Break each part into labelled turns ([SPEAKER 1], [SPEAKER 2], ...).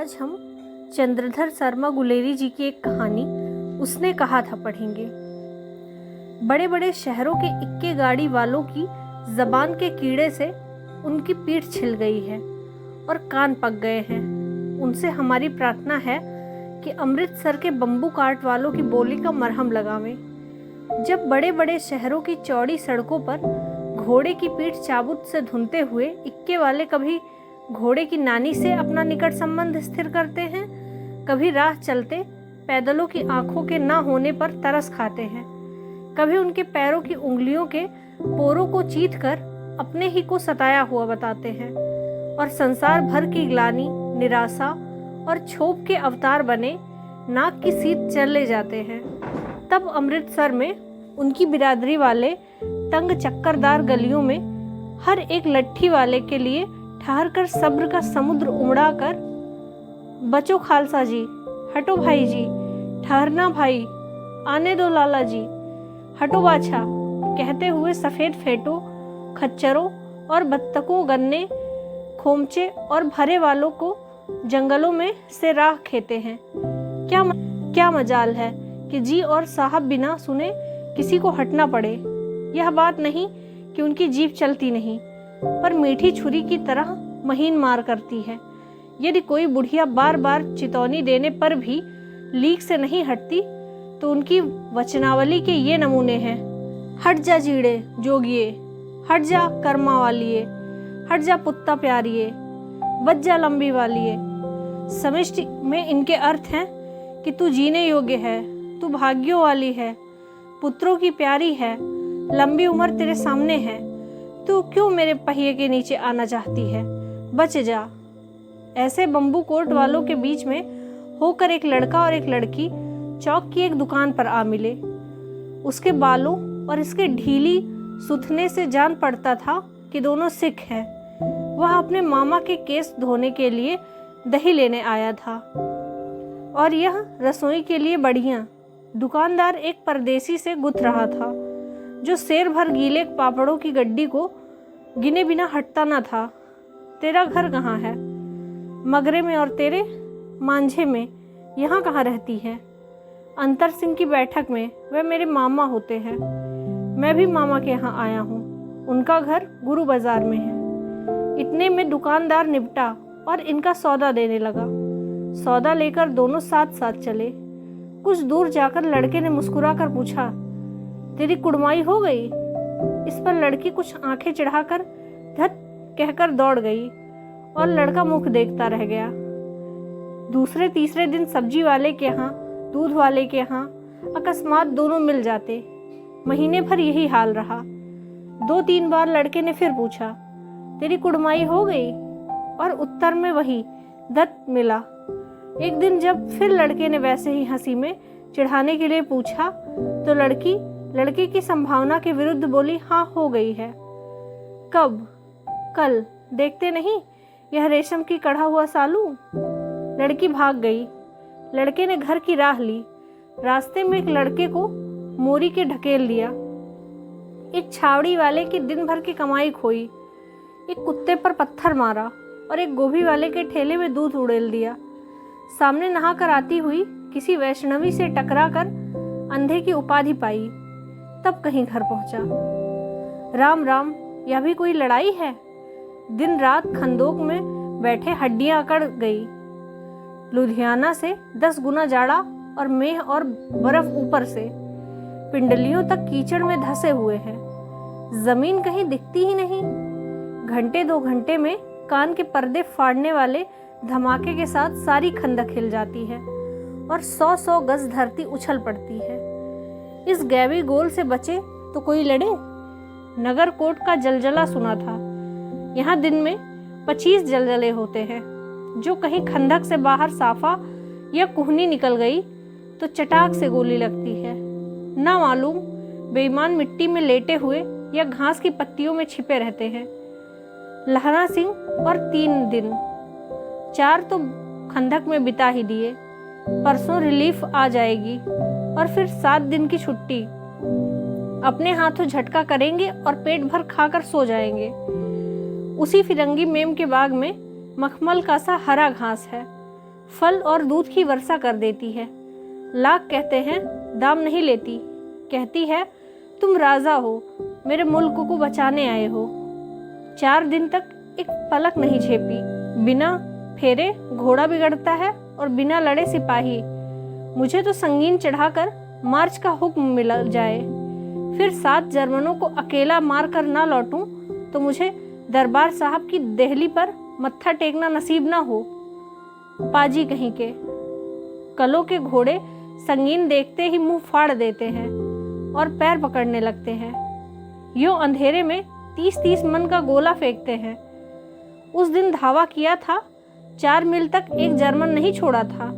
[SPEAKER 1] आज हम चंद्रधर शर्मा गुलेरी जी की एक कहानी उसने कहा था पढ़ेंगे। बड़े बड़े शहरों के इक्के गाड़ी वालों की जबान के कीड़े से उनकी पीठ छिल गई है और कान पक गए हैं। उनसे हमारी प्रार्थना है कि अमृतसर के बम्बू काट वालों की बोली का मरहम लगावें। जब बड़े बड़े शहरों की चौड़ी सड़कों पर घोड़े की पीठ चाबुक से धुनते हुए इक्के वाले कभी घोड़े की नानी से अपना निकट संबंध स्थिर करते हैं, कभी राह चलते पैदलों की आंखों के ना होने पर तरस खाते हैं, कभी उनके पैरों की उंगलियों के पोरों को चीथ कर अपने ही को सताया हुआ बताते हैं और संसार भर की ग्लानि, निराशा और क्षोभ के अवतार बने नाक की सीध चले जाते हैं। तब अमृतसर में उनकी बिरादरी वाले तंग चक्करदार गलियों में हर एक लट्ठी वाले के लिए ठहर कर सब्र का समुद्र उमड़ा कर, बचो खालसा जी, हटो भाई जी, ठहरना भाई, आने दो लाला जी, हटो बाछा कहते हुए सफ़ेद फेटों, खच्चरों और बत्तकों, गन्ने, खोमचे और भरे वालों को जंगलों में से राह खेते हैं। क्या मजाल है कि जी और साहब बिना सुने किसी को हटना पड़े। यह बात नहीं कि उनकी जीभ चलती नहीं, पर मीठी छुरी की तरह महीन मार करती है। यदि कोई बुढ़िया बार बार चितौनी देने पर भी लीक से नहीं हटती तो उनकी वचनावली के ये नमूने हैं। हट जा जीड़े जोगिए, हट जा कर्मा वालिए, हट जा पुत्ता प्यारिए, बच जा लंबी वालिए। समष्टि में इनके अर्थ हैं कि तू जीने योग्य है, तू भाग्यों वाली है, पुत्रों की प्यारी है, लंबी उम्र तेरे सामने है, तू क्यों मेरे पहिए के नीचे आना चाहती है, बच जा। ऐसे बम्बू कोट वालों के बीच में होकर एक लड़का और एक लड़की चौक की एक दुकान पर आ मिले। उसके बालों और इसके ढीली सुथने से जान पड़ता था कि दोनों सिख हैं। वह अपने मामा के केस धोने के लिए दही लेने आया था और यह रसोई के लिए बढ़िया। दुकानदार एक परदेसी से गुथ रहा था जो शेर भर गीले पापड़ों की गड्डी को गिने बिना हटता न था। तेरा घर कहाँ है? मगरे में। और तेरे? मांझे में। यहाँ कहाँ रहती है? अंतर सिंह की बैठक में। वह मेरे मामा होते हैं। मैं भी मामा के यहाँ आया हूँ। उनका घर गुरु बाजार में है। इतने में दुकानदार निपटा और इनका सौदा देने लगा। सौदा लेकर दोनों साथ साथ चले। कुछ दूर जाकर लड़के ने मुस्कुरा कर पूछा, तेरी कुड़माई हो गई? इस पर लड़की कुछ आंखें चढ़ाकर धत कहकर दौड़ गई और लड़का मुख देखता रह गया। दूसरे तीसरे दिन सब्जी वाले के यहाँ, दूध वाले के यहाँ अकस्मात दोनों मिल जाते। महीने भर यही हाल रहा। 2-3 बार लड़के ने फिर पूछा, तेरी कुड़माई हो गई? और उत्तर में वही धत मिला। एक दिन जब फिर लड़के ने वैसे ही हंसी में चिढ़ाने के लिए पूछा तो लड़की की संभावना के विरुद्ध बोली, हाँ हो गई है। कब? कल। देखते नहीं यह रेशम की कढ़ा हुआ सालू? लड़की भाग गई। लड़के ने घर की राह ली। रास्ते में एक लड़के को मोरी के ढकेल दिया। एक छावड़ी वाले की दिन भर की कमाई खोई। एक कुत्ते पर पत्थर मारा और एक गोभी वाले के ठेले में दूध उड़ेल दिया। सामने नहा कर आती हुई किसी वैष्णवी से टकरा कर अंधे की उपाधि पाई। तब कहीं घर पहुंचा। राम राम, यह भी कोई लड़ाई है? दिन रात खंदोक में बैठे हड्डियां अकड़ गई। लुधियाना से 10 गुना जाड़ा और मेह और बर्फ ऊपर से पिंडलियों तक कीचड़ में धंसे हुए हैं। जमीन कहीं दिखती ही नहीं। घंटे 2 घंटे में कान के पर्दे फाड़ने वाले धमाके के साथ सारी खंदक हिल जाती है और 100-100 गज धरती उछल पड़ती है। इस गैवी गोल से बचे तो कोई लड़े। नगर कोट का जलजला सुना था। यहाँ दिन में 25 जलजले होते हैं। जो कहीं खंदक से बाहर साफा या कुहनी निकल गई तो चटाक से गोली लगती है। ना मालूम बेईमान मिट्टी में लेटे हुए या घास की पत्तियों में छिपे रहते हैं। लहरा सिंह और 3 दिन 4 तो खंदक में बिता ही दिए। परसों रिलीफ आ जाएगी और फिर 7 दिन की छुट्टी। अपने हाथों झटका करेंगे और पेट भर खाकर सो जाएंगे। उसी फिरंगी मेम के बाग में मखमल का सा हरा घास है। फल और दूध की वर्षा कर देती है। लाख कहते हैं दाम नहीं लेती। कहती है तुम राजा हो, मेरे मुल्क को बचाने आए हो। 4 दिन तक एक पलक नहीं झेपी। बिना फेरे घोड़ा बिगड़ता है और बिना लड़े सिपाही। मुझे तो संगीन चढ़ाकर मार्च का हुक्म मिल जाए, फिर 7 जर्मनों को अकेला मार कर ना लौटूं तो मुझे दरबार साहब की देहली पर मत्था टेकना नसीब ना हो। पाजी कहीं के। कलों के घोड़े संगीन देखते ही मुंह फाड़ देते हैं और पैर पकड़ने लगते हैं। यूं अंधेरे में 30-30 मन का गोला फेंकते हैं। उस दिन धावा किया था, 4 मील तक एक जर्मन नहीं छोड़ा था।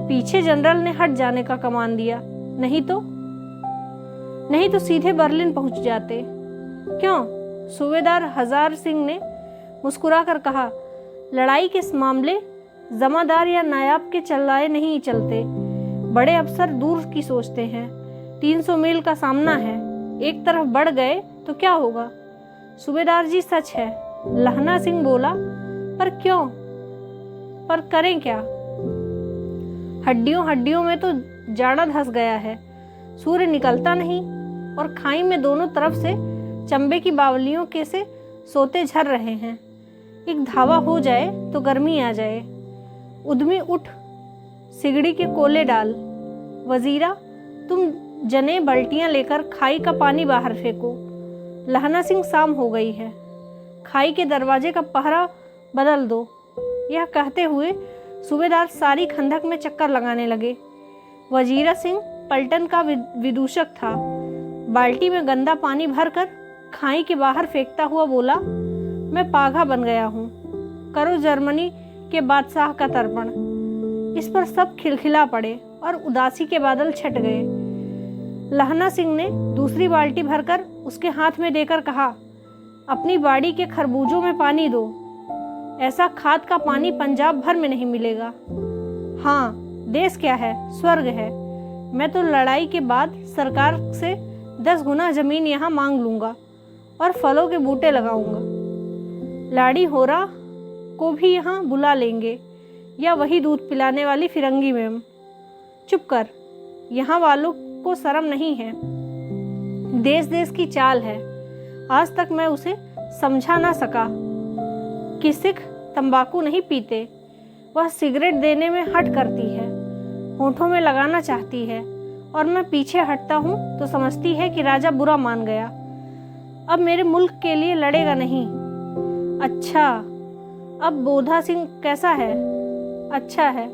[SPEAKER 1] पीछे जनरल ने हट जाने का कमान दिया, नहीं तो सीधे बर्लिन पहुंच जाते। क्यों? सूबेदार हजार सिंह ने मुस्कुराकर कहा, लड़ाई के इस मामले जमादार या नायाब के चलाए नहीं चलते। बड़े अफसर दूर की सोचते हैं। 300 मील का सामना है, एक तरफ बढ़ गए तो क्या होगा? सूबेदार जी सच है, लहना सिंह बोला। पर क्यों? पर करें क्या? हड्डियों में तो जाड़ा धस गया है। सूर्य निकलता नहीं और खाई में दोनों तरफ से चंबे की बावलियों के से सोते झर रहे हैं। एक धावा हो जाए तो गर्मी आ जाए। उद्यमी उठ, सिगड़ी के कोले डाल। वजीरा, तुम जने बल्टियां लेकर खाई का पानी बाहर फेंको। लहना सिंह शाम हो गई है, खाई के दरवाजे का पहरा बदल दो। यह कहते हुए सूबेदार सारी खंदक में चक्कर लगाने लगे। वजीरा सिंह पलटन का विदूषक था। बाल्टी में गंदा पानी भरकर खाई के बाहर फेंकता हुआ बोला, मैं पागा बन गया हूँ, करो जर्मनी के बादशाह का तर्पण। इस पर सब खिलखिला पड़े और उदासी के बादल छट गए। लहना सिंह ने दूसरी बाल्टी भरकर उसके हाथ में देकर कहा, अपनी बाड़ी के खरबूजों में पानी दो। ऐसा खाद का पानी पंजाब भर में नहीं मिलेगा। हाँ, देश क्या है, स्वर्ग है। मैं तो लड़ाई के बाद सरकार से 10 गुना जमीन यहाँ मांग लूँगा और फलों के बूटे लगाऊंगा। लाड़ी होरा को भी यहाँ बुला लेंगे, या वही दूध पिलाने वाली फिरंगी मैम। चुप कर, यहाँ वालों को शर्म नहीं है। देश देश की चाल है। आज तक मैं उसे समझा ना सका कि सिख तंबाकू नहीं पीते। वह सिगरेट देने में हट करती है, होठों में लगाना चाहती है, और मैं पीछे हटता हूँ तो समझती है कि राजा बुरा मान गया, अब मेरे मुल्क के लिए लड़ेगा नहीं। अच्छा, अब बोधा सिंह कैसा है? अच्छा है,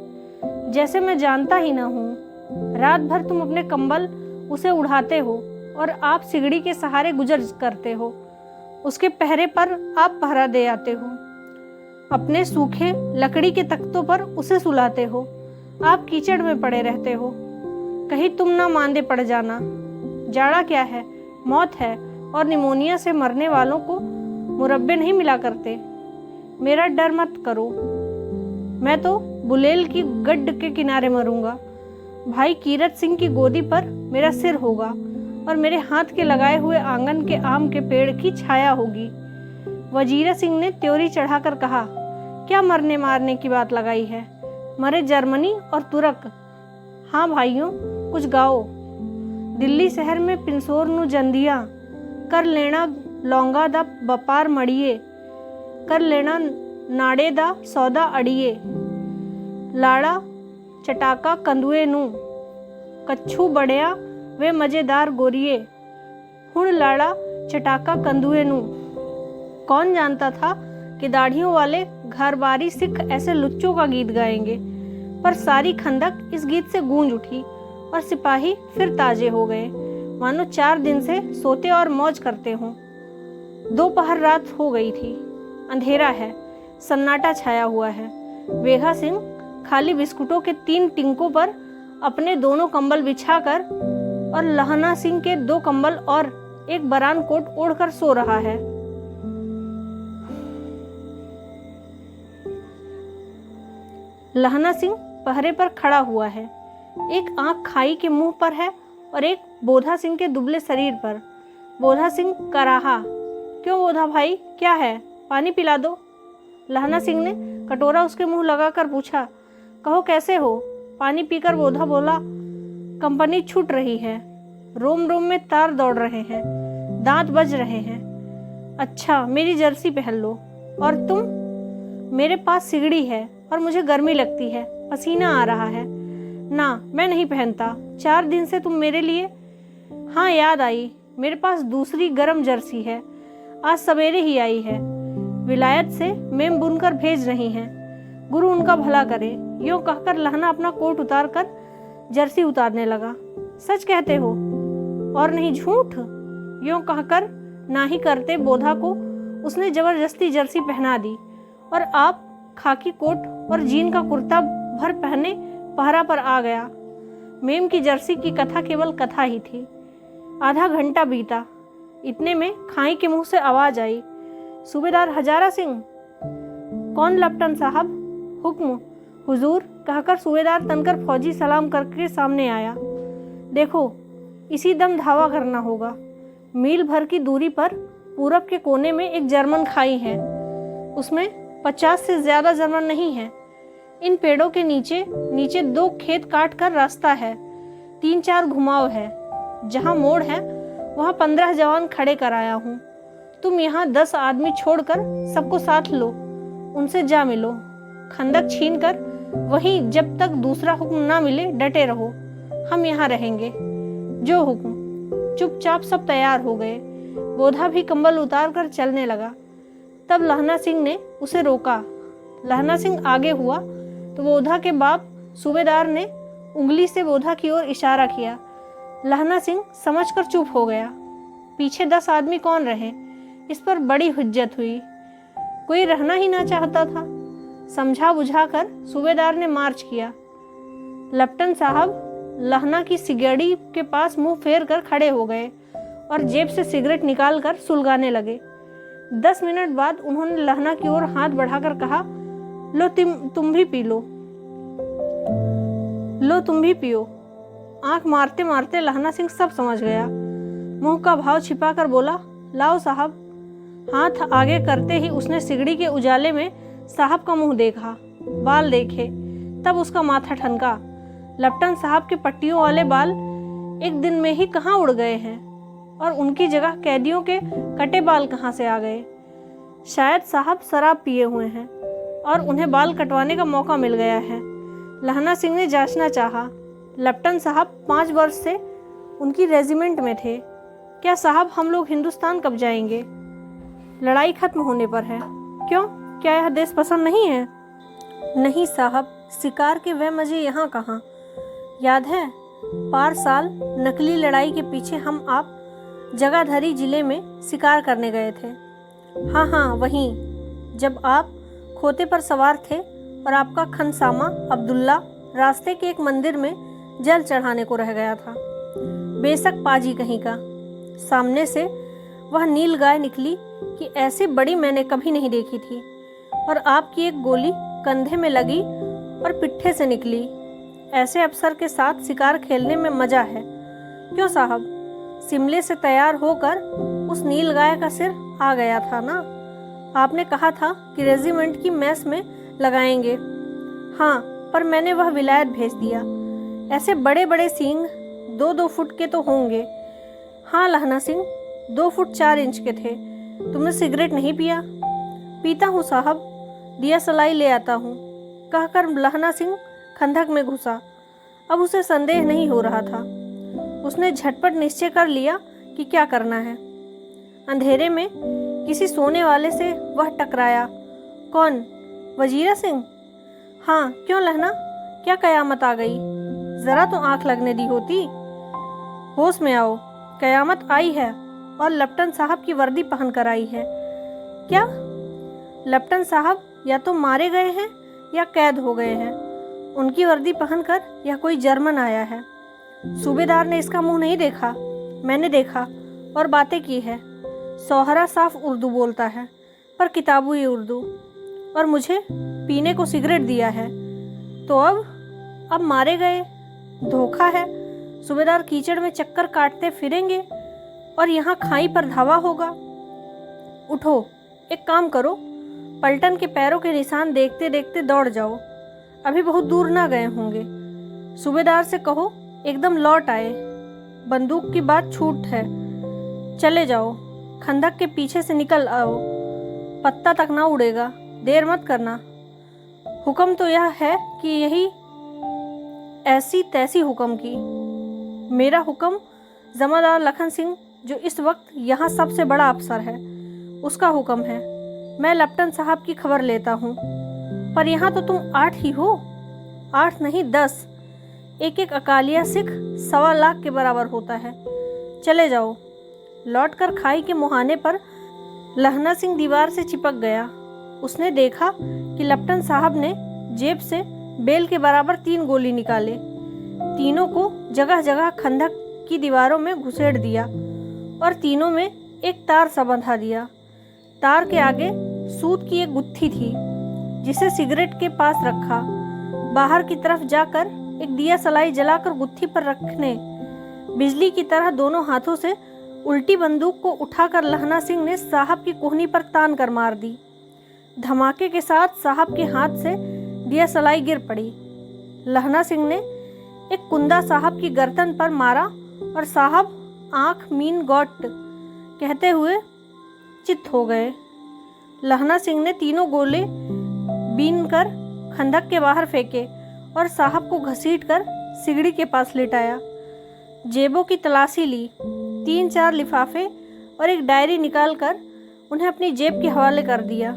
[SPEAKER 1] जैसे मैं जानता ही ना हूँ। रात भर तुम अपने कंबल उसे उड़ाते हो और आप सिगड़ी के सहारे गुजर करते हो। उसके पहरे पर आप पहरा दे आते हो। अपने सूखे लकड़ी के तख्तों पर उसे सुलाते हो। आप कीचड़ में पड़े रहते हो। कहीं तुम ना मांदे पड़ जाना। जाड़ा क्या है, मौत है, और निमोनिया से मरने वालों को मुरब्बे नहीं मिला करते। मेरा डर मत करो, मैं तो बुलेल की गड्ढ के किनारे मरूंगा। भाई कीरत सिंह की गोदी पर मेरा सिर होगा और मेरे हाथ के लगाए हुए आंगन के आम के पेड़ की छाया होगी। वजीरा सिंह ने त्योरी चढ़ाकर कहा, क्या मरने मारने की बात लगाई है? मरे जर्मनी और तुर्क। हाँ भाइयों, कुछ गाओ। दिल्ली शहर में पिंसोर नु जंदिया कर लेना लौंगा दा बपार मड़िए, कर लेना नाड़े दा सौदा अड़िए। लाड़ा चटाका कंदुए नू, कच्छू बड़िया वे मजेदार गोरिये। हुण लाड़ा चटाका कंदुए नू। कौन जानता था कि दाढ़ियों वाले घरबारी सिख ऐसे लुच्चों का गीत गाएंगे। पर सारी खंदक इस गीत से गूंज उठी और सिपाही फिर ताजे हो गए, मानो 4 दिन से सोते और मौज करते हों। दोपहर रात हो गई थी। अंधेरा है, सन्नाटा छाया हुआ है। वेगा सिंह खाली बिस्कुटों के 3 टिंकों पर अपने दोनों कंबल बिछाकर और लहना सिंह के 2 कंबल और एक बरान कोट ओढ़कर सो रहा है। लहना सिंह पहरे पर खड़ा हुआ है। एक आंख खाई के मुंह पर है और एक बोधा सिंह के दुबले शरीर पर। बोधा सिंह कराहा, क्यों बोधा भाई, क्या है? पानी पिला दो। लहना सिंह ने कटोरा उसके मुंह लगाकर पूछा, कहो कैसे हो? पानी पीकर बोधा बोला, कंपनी छूट रही है। रोम रोम में तार दौड़ रहे हैं, दांत बज रहे हैं। अच्छा, मेरी जर्सी पहन लो। और तुम? मेरे पास सिगड़ी है और मुझे गर्मी लगती है, पसीना आ रहा है। ना, मैं नहीं पहनता। 4 दिन से तुम मेरे लिए। हाँ, याद आई, मेरे पास दूसरी गरम जर्सी है, आज सवेरे ही आई है। विलायत से मेम बुनकर भेज रही हैं, गुरु उनका भला करे। यूँ कहकर लहना अपना कोट उतार कर जर्सी उतारने लगा। सच कहते हो और नहीं झूठ? यूँ कहकर ना ही करते बोधा को उसने जबरदस्ती जर्सी पहना दी और आप खाकी कोट और जीन का कुर्ता भर पहने पहरा पर आ गया। मेम की जर्सी की कथा केवल कथा ही थी। आधा घंटा बीता, इतने में खाई के मुंह से आवाज आई, सूबेदार हजारा सिंह। कौन लेफ्टिनेंट साहब? हुक्म। हुजूर, कहकर सूबेदार तनकर फौजी सलाम करके सामने आया। देखो, इसी दम धावा करना होगा। मील भर की दूरी पर पूरब के कोने में एक जर्मन खाई है, उसमें 50 से ज़्यादा जर्मन नहीं है। इन पेड़ों के नीचे नीचे 2 खेत काट कर रास्ता है, 3-4 घुमाव है। जहाँ मोड़ है वहाँ 15 जवान खड़े कराया हूँ। तुम यहाँ 10 आदमी छोड़कर सबको साथ लो, उनसे जा मिलो। खंदक छीन कर वहीं जब तक दूसरा हुक्म ना मिले डटे रहो। हम यहाँ रहेंगे। जो हुक्म। चुपचाप सब तैयार हो गए। बोधा भी कंबल उतार कर चलने लगा। तब लहना सिंह ने उसे रोका। लहना सिंह आगे हुआ तो बोधा के बाप सूबेदार ने उंगली से बोधा की ओर इशारा किया। लहना सिंह समझकर चुप हो गया। पीछे 10 आदमी कौन रहे, इस पर बड़ी हुज्जत हुई। कोई रहना ही ना चाहता था। समझा बुझाकर सूबेदार ने मार्च किया। लेफ्टिनेंट साहब लहना की सिगड़ी के पास मुंह फेर कर खड़े हो गए और जेब से सिगरेट निकालकर सुलगाने लगे। 10 मिनट बाद उन्होंने लहना की ओर हाथ बढ़ाकर कहा, लो तुम भी पी लो। लो तुम भी पियो। आंख मारते मारते लहना सिंह सब समझ गया। मुंह का भाव छिपाकर बोला, लाओ साहब। हाथ आगे करते ही उसने सिगड़ी के उजाले में साहब का मुंह देखा, बाल देखे, तब उसका माथा ठनका। लेफ्टिनेंट साहब के पट्टियों वाले बाल एक दिन में ही कहाँ उड़ गए हैं और उनकी जगह कैदियों के कटे बाल कहाँ से आ गए? शायद साहब शराब पिए हुए हैं और उन्हें बाल कटवाने का मौका मिल गया है। लहना सिंह ने जांचना चाहा। लेफ्टिनेंट साहब 5 वर्ष से उनकी रेजिमेंट में थे। क्या साहब हम लोग हिंदुस्तान कब जाएंगे? लड़ाई खत्म होने पर है। क्यों, क्या यह देश पसंद नहीं है? नहीं साहब, शिकार के वह मजे यहाँ कहाँ। याद है, पार साल नकली लड़ाई के पीछे हम आप जगाधरी जिले में शिकार करने गए थे। हाँ हाँ, वहीं। जब आप खोते पर सवार थे और आपका खनसामा अब्दुल्ला रास्ते के एक मंदिर में जल चढ़ाने को रह गया था। बेशक पाजी कहीं का। सामने से वह नील गाय निकली कि ऐसी बड़ी मैंने कभी नहीं देखी थी, और आपकी एक गोली कंधे में लगी और पिट्ठे से निकली। ऐसे अफसर के साथ शिकार खेलने में मजा है। क्यों साहब? शिमले से तैयार होकर उस नील गाय का सिर आ गया था ना। आपने कहा था कि रेजिमेंट की मैस में लगाएंगे। हाँ, पर मैंने वह विलायत भेज दिया। ऐसे बड़े बड़े सींग 2-2 फुट के तो होंगे। हाँ लहना सिंह, 2 फुट 4 इंच के थे। तुमने सिगरेट नहीं पिया? पीता हूँ साहब, दिया सलाई ले आता हूँ, कहकर लहना सिंह खंदक में घुसा। अब उसे संदेह नहीं हो रहा था। उसने झटपट निश्चय कर लिया कि क्या करना है। अंधेरे में किसी सोने वाले से वह टकराया। कौन? वजीरा सिंह? हाँ, क्यों लहना, क्या कयामत आ गई? जरा तो आंख लगने दी होती। होश में आओ, कयामत आई है और लेफ्टिनेंट साहब की वर्दी पहन कर आई है। क्या? लेफ्टिनेंट साहब या तो मारे गए हैं या कैद हो गए हैं। उनकी वर्दी पहनकर यह कोई जर्मन आया है। सूबेदार ने इसका मुंह नहीं देखा, मैंने देखा और बातें की है। सोहरा साफ उर्दू बोलता है, पर किताबी उर्दू, और मुझे पीने को सिगरेट दिया है। तो अब मारे गए। धोखा है। सूबेदार कीचड़ में चक्कर काटते फिरेंगे और यहाँ खाई पर धावा होगा। उठो, एक काम करो, पलटन के पैरों के निशान देखते देखते दौड़ जाओ। अभी बहुत दूर ना गए होंगे। सूबेदार से कहो एकदम लौट आए। बंदूक की बात छूट है। चले जाओ, खंदक के पीछे से निकल आओ, पत्ता तक ना उड़ेगा, देर मत करना। हुक्म तो यह है कि यही ऐसी तैसी हुक्म की। मेरा हुक्म जमादार लखन सिंह, जो इस वक्त यहाँ सबसे बड़ा अफसर है, उसका हुक्म है। मैं लेफ्टिनेंट साहब की खबर लेता हूँ। पर यहाँ तो तुम 8 ही हो। 8 नहीं 10। एक एक अकालिया सिख 1.25 लाख के बराबर होता है। चले जाओ। लौटकर खाई के मुहाने पर लहना सिंह दीवार से चिपक गया। उसने देखा कि लेफ्टिनेंट साहब ने जेब से बेल के बराबर 3 गोली निकाले। तीनों को जगह जगह खंदक की दीवारों में घुसेड़ दिया और तीनों में एक तार सा बंधा दिया। तार के आगे सूत की एक गुत्थी थी, जिसे सिगरेट के पास रखा। बाहर की तरफ जाकर एक दिया सलाई जलाकर गुत्थी पर रखने, बिजली की तरह दोनों हाथों से उल्टी बंदूक को उठाकर लहना सिंह ने साहब की कोहनी पर तान कर मार दी। धमाके के साथ साहब के हाथ से दिया सलाई गिर पड़ी। लहना सिंह ने एक कुंदा साहब की गर्दन पर मारा और साहब आंख मीन गॉट कहते हुए चित हो गए। लहना सिंह ने तीनों गोले बीन कर खंदक के बाहर फेंके और साहब को घसीटकर सिगड़ी के पास लिटाया। जेबों की तलाशी ली। 3-4 लिफाफे और एक डायरी निकालकर उन्हें अपनी जेब के हवाले कर दिया।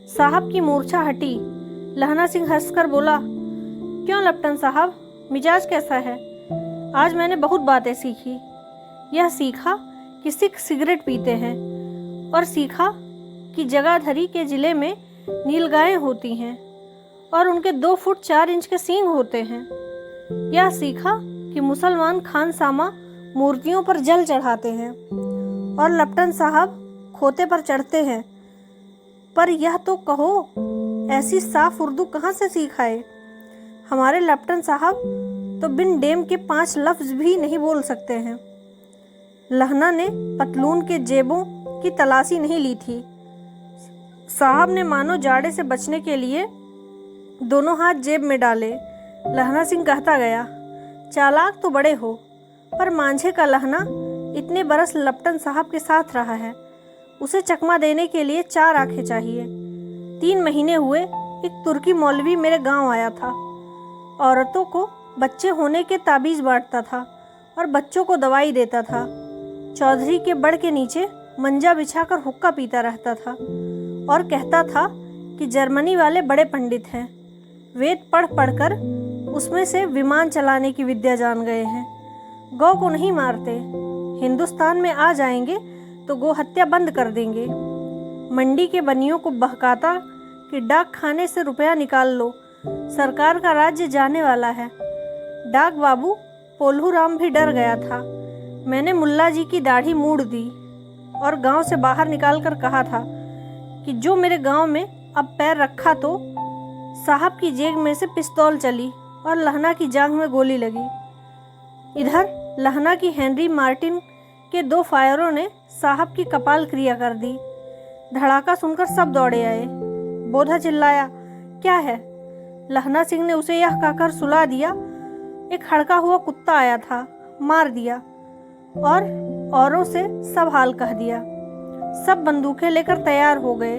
[SPEAKER 1] साहब की मूर्छा हटी। लहना सिंह हंसकर बोला, क्यों लेफ्टिनेंट साहब, मिजाज कैसा है? आज मैंने बहुत बातें सीखी। यह सीखा कि सिख सिगरेट पीते हैं और सीखा कि जगाधरी के ज़िले में नीलगायें होती हैं और उनके 2 फुट 4 इंच के सींग होते हैं। यह सीखा कि मुसलमान खानसामा मूर्तियों पर जल चढ़ाते हैं और लेफ्टिनेंट साहब खोते पर चढ़ते हैं। पर यह तो कहो, ऐसी साफ उर्दू कहाँ से सीखाए? हमारे लेफ्टिनेंट साहब तो बिन डेम के 5 लफ्ज भी नहीं बोल सकते हैं। लहना ने पतलून के जेबों की तलाशी नहीं ली थी। साहब ने मानो जाड़े से बचने के लिए दोनों हाथ जेब में डाले। लहना सिंह कहता गया, चालाक तो बड़े हो, पर मांझे का लहना इतने बरस लेफ्टिनेंट साहब के साथ रहा है। उसे चकमा देने के लिए 4 आंखें चाहिए। 3 महीने हुए एक तुर्की मौलवी मेरे गांव आया था। औरतों को बच्चे होने के ताबीज़ बांटता था और बच्चों को दवाई देता था। चौधरी के बड़ के नीचे मंजा बिछाकर हुक्का पीता रहता था और कहता था कि जर्मनी वाले बड़े पंडित हैं। वेद पढ़ पढ़कर उसमें से विमान चलाने की विद्या जान गए हैं। गौ को नहीं मारते। हिंदुस्तान में आ जाएंगे तो गौ हत्या बंद कर देंगे। मंडी के बनियों को बहकाता कि डाक खाने से रुपया निकाल लो, सरकार का राज्य जाने वाला है। डाक बाबू पोल्हू राम भी डर गया था। मैंने मुल्ला जी की दाढ़ी मूड़ दी और गांव से बाहर निकालकर कहा था कि जो मेरे गांव में अब पैर रखा तो साहब की जेब में से पिस्तौल चली और लहना की जांघ में गोली लगी। इधर लहना की हेनरी मार्टिन के 2 फायरों ने साहब की कपाल क्रिया कर दी। धड़ाका सुनकर सब दौड़े आए। बोधा चिल्लाया, क्या है? लहना सिंह ने उसे यह कहकर सुला दिया, एक हड़का हुआ कुत्ता आया था, मार दिया और औरों से सब हाल कह दिया। सब बंदूकें लेकर तैयार हो गए।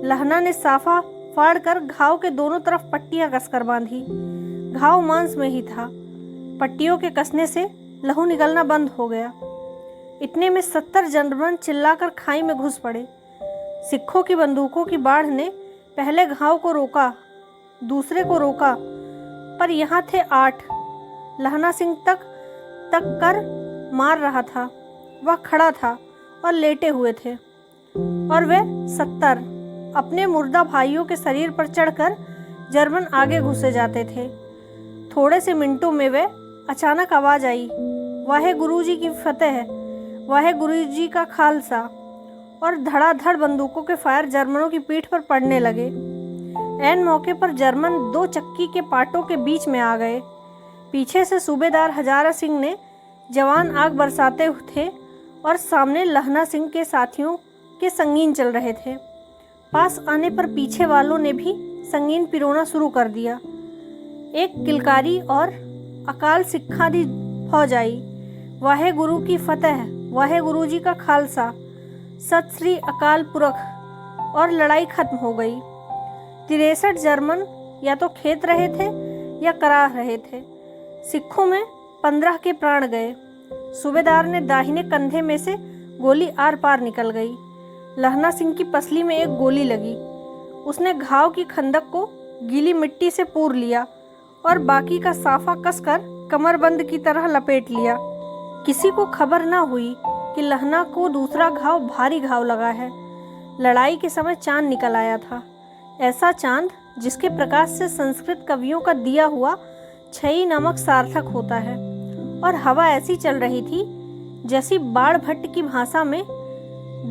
[SPEAKER 1] लहना ने साफा फाड़कर घाव के दोनों तरफ पट्टियां कसकर बांधी। घाव मांस में ही था। पट्टियों के कसने से लहू निकलना बंद हो गया। इतने में 70 जर्मन चिल्लाकर खाई में घुस पड़े। सिखों की बंदूकों की बाढ़ ने पहले घाव को रोका, दूसरे को रोका, पर यहाँ थे 8। लहना सिंह तक कर मार रहा था। वह खड़ा था और लेटे हुए थे और वे 70 अपने मुर्दा भाइयों के शरीर पर चढ़कर जर्मन आगे घुसे जाते थे। थोड़े से मिनटों में वे अचानक आवाज़ आई, वाहे गुरुजी की फतेह, वाहे गुरुजी का खालसा, और धड़ाधड़ बंदूकों के फायर जर्मनों की पीठ पर पड़ने लगे। ऐन मौके पर जर्मन 2 चक्की के पाटों के बीच में आ गए। पीछे से सूबेदार हजारा सिंह ने जवान आग बरसाते थे और सामने लहना सिंह के साथियों के संगीन चल रहे थे। पास आने पर पीछे वालों ने भी संगीन पिरोना शुरू कर दिया। एक किलकारी और अकाल सिक्खा दी फौज आई। वाहे गुरु की फतेह, वाहे गुरु जी का खालसा, सत श्री अकाल पुरख। और लड़ाई खत्म हो गई। 63 जर्मन या तो खेत रहे थे या कराह रहे थे। सिखों में 15 के प्राण गए। सूबेदार ने दाहिने कंधे में से गोली आर पार निकल गई। लहना सिंह की पसली में एक गोली लगी। उसने घाव की खंदक को गीली मिट्टी से पूर लिया और बाकी का साफा कसकर कमरबंद की तरह लपेट लिया। किसी को खबर न हुई कि लहना को दूसरा घाव भारी घाव लगा है। लड़ाई के समय चांद निकल आया था, ऐसा चांद जिसके प्रकाश से संस्कृत कवियों का दिया हुआ छई नमक सार्थक होता है। और हवा ऐसी चल रही थी जैसी बाण भट्ट की भाषा में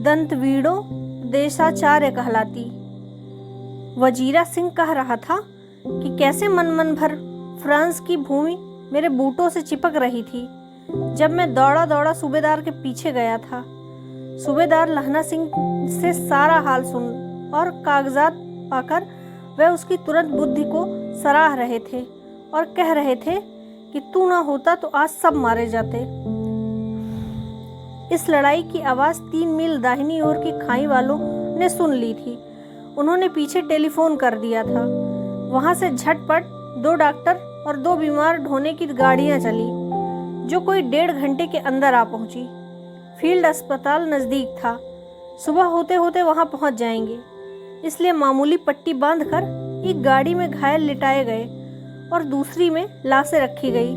[SPEAKER 1] दंतवीड़ों देशाचार्य कहलाती। वजीरा सिंह कह रहा था कि कैसे मन भर फ्रांस की भूमि मेरे बूटों से चिपक रही थी जब मैं दौड़ा दौड़ा सूबेदार के पीछे गया था। सूबेदार लहना सिंह से सारा हाल सुन और कागजात पाकर वह उसकी तुरंत बुद्धि को सराह रहे थे और कह रहे थे कि तू ना होता तो आज सब मारे जाते। इस लड़ाई की आवाज़ 3 मील दाहिनी ओर की खाई वालों ने सुन ली थी। उन्होंने पीछे टेलीफोन कर दिया था। वहाँ से झटपट 2 डॉक्टर और 2 बीमार ढोने की गाड़ियाँ चली, जो कोई 1.5 घंटे के अंदर आ पहुँची। फील्ड अस्पताल नज़दीक था। सुबह होते होते वहाँ पहुँच जाएंगे, इसलिए मामूली पट्टी बांधकर एक गाड़ी में घायल लिटाए गए और दूसरी में लाशें रखी गई।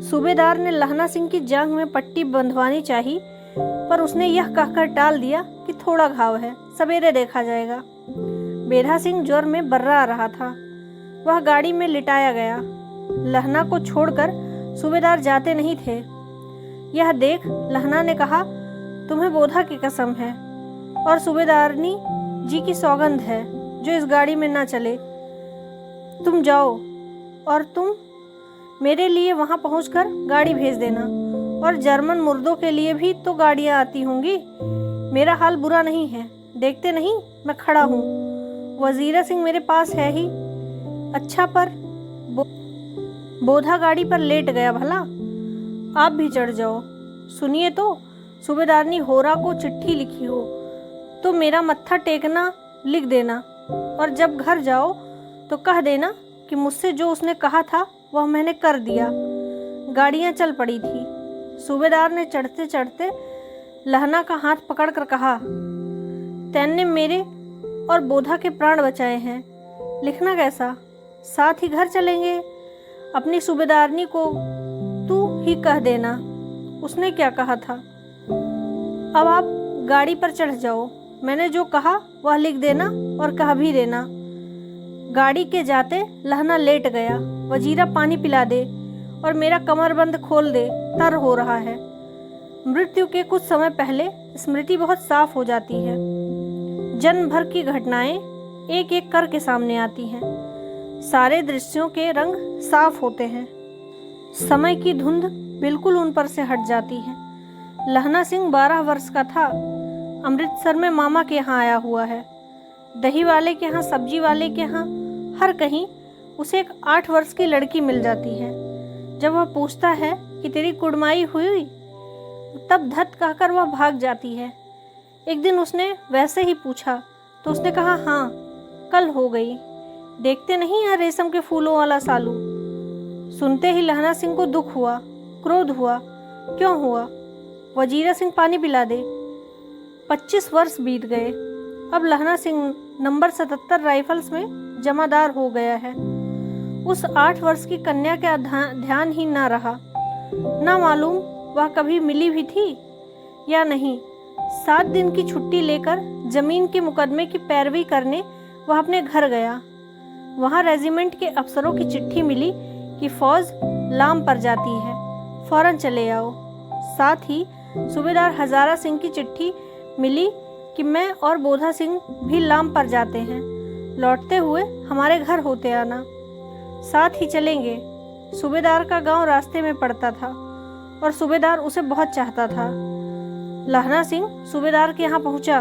[SPEAKER 1] सूबेदार ने लहना सिंह की जांघ में पट्टी बंधवानी चाहिए, पर उसने यह कहकर टाल दिया कि थोड़ा घाव है, सवेरे देखा जाएगा। बेधा सिंह ज्वर में बर्रा रहा था। वह गाड़ी में लिटाया गया। लहना को छोड़कर सूबेदार जाते नहीं थे। यह देख लहना ने कहा, तुम्हें बोधा की कसम है और सूबेदारनी जी की सौगंध है जो इस गाड़ी में ना चले। तुम जाओ और तुम मेरे लिए वहाँ पहुँचकर गाड़ी भेज देना, और जर्मन मुर्दों के लिए भी तो गाड़ियाँ आती होंगी। मेरा हाल बुरा नहीं है, देखते नहीं मैं खड़ा हूँ। वजीरा सिंह मेरे पास है ही। अच्छा, पर बोधा गाड़ी पर लेट गया भला। आप भी चढ़ जाओ। सुनिए तो, सूबेदारनी होरा को चिट्ठी लिखी हो तो मेरा मत्था टेकना लिख देना, और जब घर जाओ तो कह देना कि मुझसे जो उसने कहा था वह मैंने कर दिया। गाड़ियाँ चल पड़ी थी। सूबेदार ने चढ़ते चढ़ते लहना का हाथ पकड़कर कहा, तैने मेरे और बोधा के प्राण बचाए हैं। लिखना कैसा? साथ ही घर चलेंगे। अपनी सूबेदारनी को तू ही कह देना, उसने क्या कहा था। अब आप गाड़ी पर चढ़ जाओ। मैंने जो कहा वह लिख देना और कह भी देना। गाड़ी के जाते लहना लेट गया। वजीरा पानी पिला दे और मेरा कमरबंद खोल दे, तर हो रहा है। मृत्यु के कुछ समय पहले स्मृति बहुत साफ हो जाती है। जन्म भर की घटनाएं एक एक करके सामने आती हैं। सारे दृश्यों के रंग साफ होते हैं। समय की धुंध बिल्कुल उन पर से हट जाती है। लहना सिंह 12 वर्ष का था। अमृतसर में मामा के यहाँ आया हुआ है। दही वाले के यहाँ, सब्जी वाले के यहाँ, हर कहीं उसे एक 8 वर्ष की लड़की मिल जाती है। जब वह पूछता है कि तेरी कुड़माई हुई, तब धत कहकर वह भाग जाती है। एक दिन उसने वैसे ही पूछा तो उसने कहा, हाँ कल हो गई। देखते नहीं यहाँ रेशम के फूलों वाला सालू। सुनते ही लहना सिंह को दुख हुआ, क्रोध हुआ। क्यों हुआ? वजीरा सिंह पानी पिला दे। 25 वर्ष बीत गए। अब लहना सिंह नंबर 77 राइफल्स में जमादार हो गया है। उस 8 वर्ष की कन्या का ध्यान ही ना रहा। ना मालूम वह कभी मिली भी थी या नहीं। 7 दिन की छुट्टी लेकर जमीन के मुकदमे की पैरवी करने वह अपने घर गया। वहाँ रेजिमेंट के अफसरों की चिट्ठी मिली कि फौज लाम पर जाती है, फौरन चले आओ। साथ ही सूबेदार हजारा सिंह की चिट्ठी मिली कि मैं और बोधा सिंह भी लाम पर जाते हैं। लौटते हुए हमारे घर होते आना, साथ ही चलेंगे। सूबेदार का गांव रास्ते में पड़ता था और सूबेदार उसे बहुत चाहता था। लहना सिंह सूबेदार के यहाँ पहुँचा।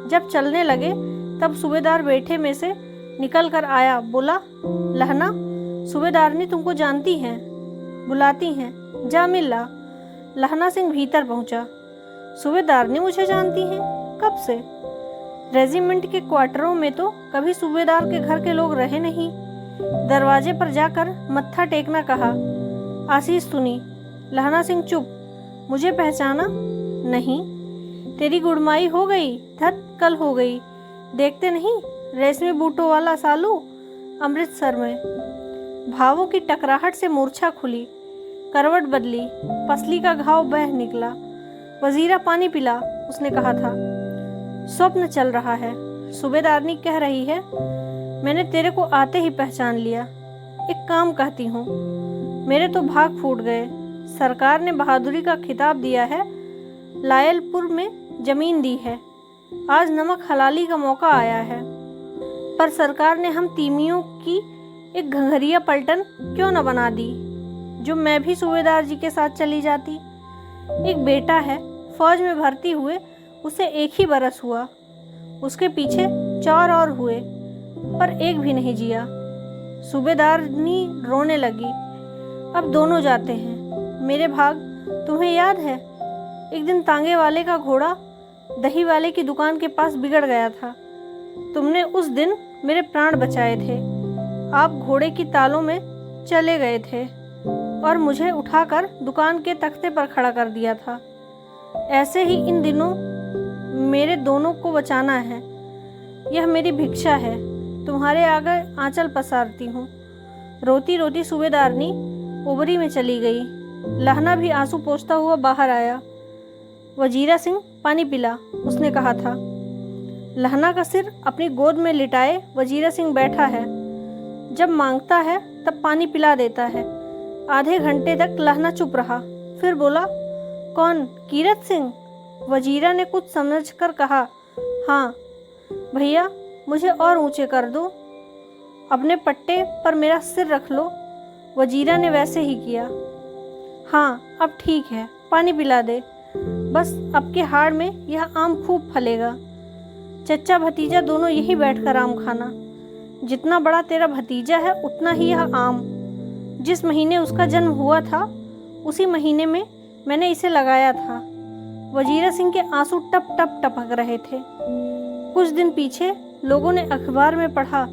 [SPEAKER 1] जब चलने लगे तब सूबेदार बैठे में से निकल कर आया। बोला, लहना, सूबेदारनी तुमको जानती हैं, बुलाती हैं, जा मिल ला। लहना सिंह भीतर पहुंचा। सूबेदारनी मुझे जानती हैं? कब से? रेजिमेंट के क्वार्टरों में तो कभी सूबेदार के घर के लोग रहे नहीं। दरवाजे पर जाकर मत्था टेकना कहा। आशीष सुनी। लहना सिंह चुप। मुझे पहचाना? नहीं। तेरी गुड़माई हो गई? धत, कल हो गई। देखते नहीं, रेशमी बूटों वाला सालू, अमृतसर में। भावों की टकराहट से मूर्छा खुली, करवट बदली, पसली का घाव बह निकला। वजीरा पानी पिला, उसने कहा था। स्वप्न चल रहा है, सूबेदारनी कह रही है। मैंने तेरे को आते ही पहचान लिया। एक काम कहती हूँ, मेरे तो भाग फूट गए। सरकार ने बहादुरी का खिताब दिया है, लायलपुर में जमीन दी है। आज नमक हलाली का मौका आया है, पर सरकार ने हम तीमियों की एक घंघरिया पलटन क्यों न बना दी, जो मैं भी सूबेदार जी के साथ चली जाती। एक बेटा है, फौज में भर्ती हुए उसे 1 ही बरस हुआ। उसके पीछे 4 और हुए, पर एक भी नहीं जिया। सूबेदारनी रोने लगी। अब दोनों जाते हैं। मेरे भाग, तुम्हें याद है, एक दिन तांगे वाले का घोड़ा दही वाले की दुकान के पास बिगड़ गया था। तुमने उस दिन मेरे प्राण बचाए थे। आप घोड़े की तालों में चले गए थे और मुझे उठाकर दुकान के तख्ते पर खड़ा कर दिया था। ऐसे ही इन दिनों मेरे दोनों को बचाना है। यह मेरी भिक्षा है, तुम्हारे आगे आंचल पसारती हूँ। रोती रोती सूबेदारनी उबरी में चली गई। लहना भी आंसू पोंछता हुआ बाहर आया। वजीरा सिंह, पानी पिला, उसने कहा था। लहना का सिर अपनी गोद में लिटाए वजीरा सिंह बैठा है। जब मांगता है तब पानी पिला देता है। आधे घंटे तक लहना चुप रहा, फिर बोला, कौन, कीरत सिंह? वजीरा ने कुछ समझकर कहा, हाँ भैया, मुझे और ऊंचे कर दो, अपने पट्टे पर मेरा सिर रख लो। वजीरा ने वैसे ही किया। हाँ, अब ठीक है, पानी पिला दे। बस अब के हाड़ में यह आम खूब फलेगा। चच्चा भतीजा दोनों यही बैठकर आम खाना। जितना बड़ा तेरा भतीजा है उतना ही यह आम। जिस महीने उसका जन्म हुआ था उसी महीने में मैंने इसे लगाया था। वजीरा सिंह के आंसू टप टप टपक रहे थे। कुछ दिन पीछे लोगों ने अखबार में पढ़ा,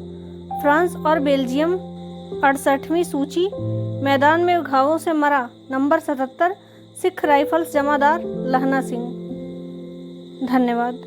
[SPEAKER 1] फ्रांस और बेल्जियम 68वीं सूची, मैदान में घावों से मरा, नंबर 77, सिख राइफल्स जमादार लहना सिंह। धन्यवाद।